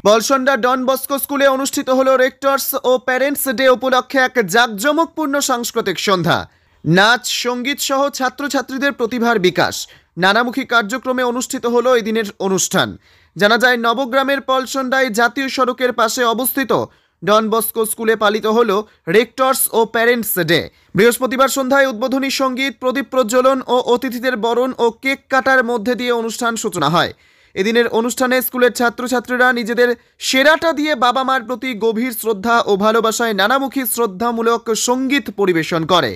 বলসন্ডা Don Bosco স্কুলে অনুষ্ঠিত হলো রেক্টরস ও প্যারেন্টস ডে উপলক্ষে এক জাঁকজমকপূর্ণ সাংস্কৃতিক সন্ধ্যা। নাচ, সঙ্গীত সহ ছাত্রছাত্রীদের প্রতিভার বিকাশ, নানামুখী কার্যক্রমে অনুষ্ঠিত হলো এই দিনের অনুষ্ঠান। জানা যায়, নবগ্রামের পলসন্ডায় জাতীয় সড়কের পাশে অবস্থিত ডন বস্কো স্কুলে পালিত হলো রেক্টরস ও প্যারেন্টস ডে। বৃহস্পতিবার সন্ধ্যায় উদ্বোধনী সঙ্গীত, প্রদীপ প্রজ্বলন ও অতিথিদের বরণ ও কেক কাটার মধ্যে দিয়ে অনুষ্ঠান সূচনা হয়। এদিনের অনুষ্ঠানে স্কুলের ছাত্রছাত্রীরা নিজেদের সেরাটা দিয়ে বাবা মার প্রতি গভীর শ্রদ্ধা ও ভালোবাসায় নানামুখী শ্রদ্ধামূলক সঙ্গীত পরিবেশন করে।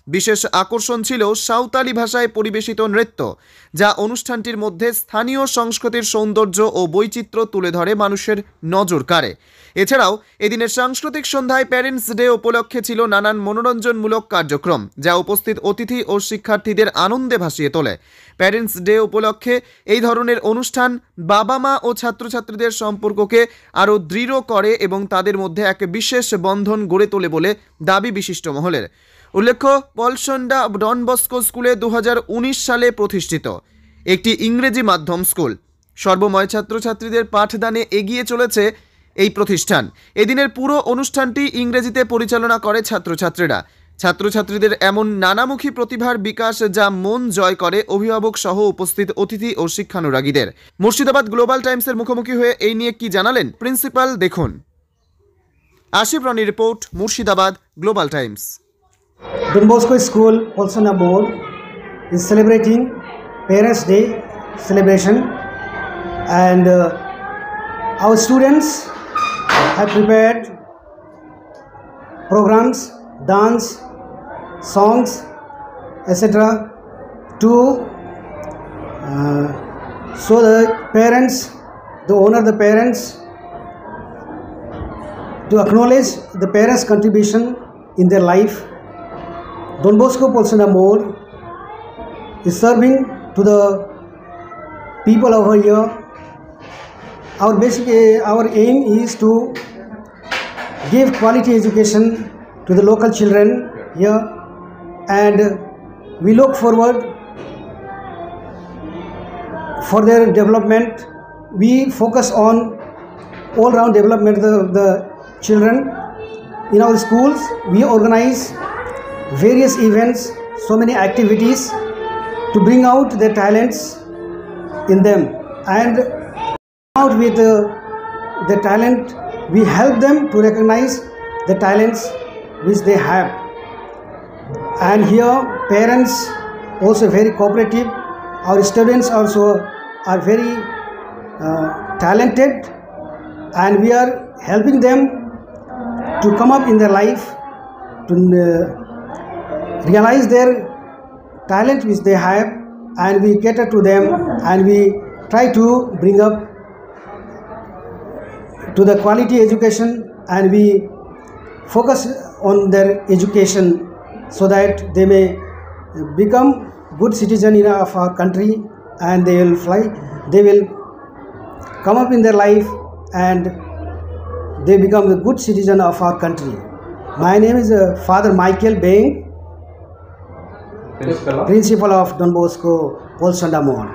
বিশেষ আকর্ষণ ছিল সাঁওতালি ভাষায় পরিবেশিত নৃত্য, যা অনুষ্ঠানটির মধ্যে স্থানীয় সংস্কৃতির সৌন্দর্য ও বৈচিত্র্য তুলে ধরে মানুষের নজর কাড়ে। এছাড়াও এদিনের সাংস্কৃতিক সন্ধ্যায় প্যারেন্টস ডে উপলক্ষে ছিল নানান মনোরঞ্জনমূলক কার্যক্রম, যা উপস্থিত অতিথি ও শিক্ষার্থীদের আনন্দে ভাসিয়ে তোলে। প্যারেন্টস ডে উপলক্ষে এই ধরনের অনুষ্ঠান বাবা মা ও ছাত্রছাত্রীদের সম্পর্ককে আরও দৃঢ় করে এবং তাদের মধ্যে এক বিশেষ বন্ধন গড়ে তোলে বলে দাবি বিশিষ্ট মহলের। উল্লেখ্য, পলসন্ডা ডন বস্কো স্কুলে 2019 সালে প্রতিষ্ঠিত একটি ইংরেজি মাধ্যম স্কুল। সর্বময় ছাত্রছাত্রীদের পাঠদানে এগিয়ে চলেছে এই প্রতিষ্ঠান। এদিনের পুরো অনুষ্ঠানটি ইংরেজিতে পরিচালনা করে ছাত্রছাত্রীরা। ছাত্রছাত্রীদের এমন নানামুখী প্রতিভার বিকাশ, যা মন জয় করে অভিভাবক সহ উপস্থিত অতিথি ও শিক্ষানুরাগীদের। মুর্শিদাবাদ গ্লোবাল টাইমসের মুখোমুখি হয়ে এই নিয়ে কি জানালেন প্রিন্সিপাল, দেখুন। Ashif Rani report, Murshidabad Global Times. Don Bosco School, Polsona Board, is celebrating Parents' Day celebration, and our students have prepared programs, dance, songs, etc. to show the parents, the honor the parents, to acknowledge the parents' contribution in their life. Don Bosco Polsona Mode is serving to the people over here. Our aim is to give quality education to the local children here, and we look forward for their development. We focus on all-round development of the children. In our schools, we organize various events, so many activities to bring out their talents in them, and out with the talent, we help them to recognize the talents which they have. And here parents also very cooperative. Our students also are very talented, and we are helping them to come up in their life, to realize their talent which they have, and we cater to them, and we try to bring up to the quality education, and we focus on their education so that they may become good citizen of our country, and they will come up in their life and they become a good citizen of our country. My name is Father Michael Beng, Principal of Don Bosco, Polsonda Mall.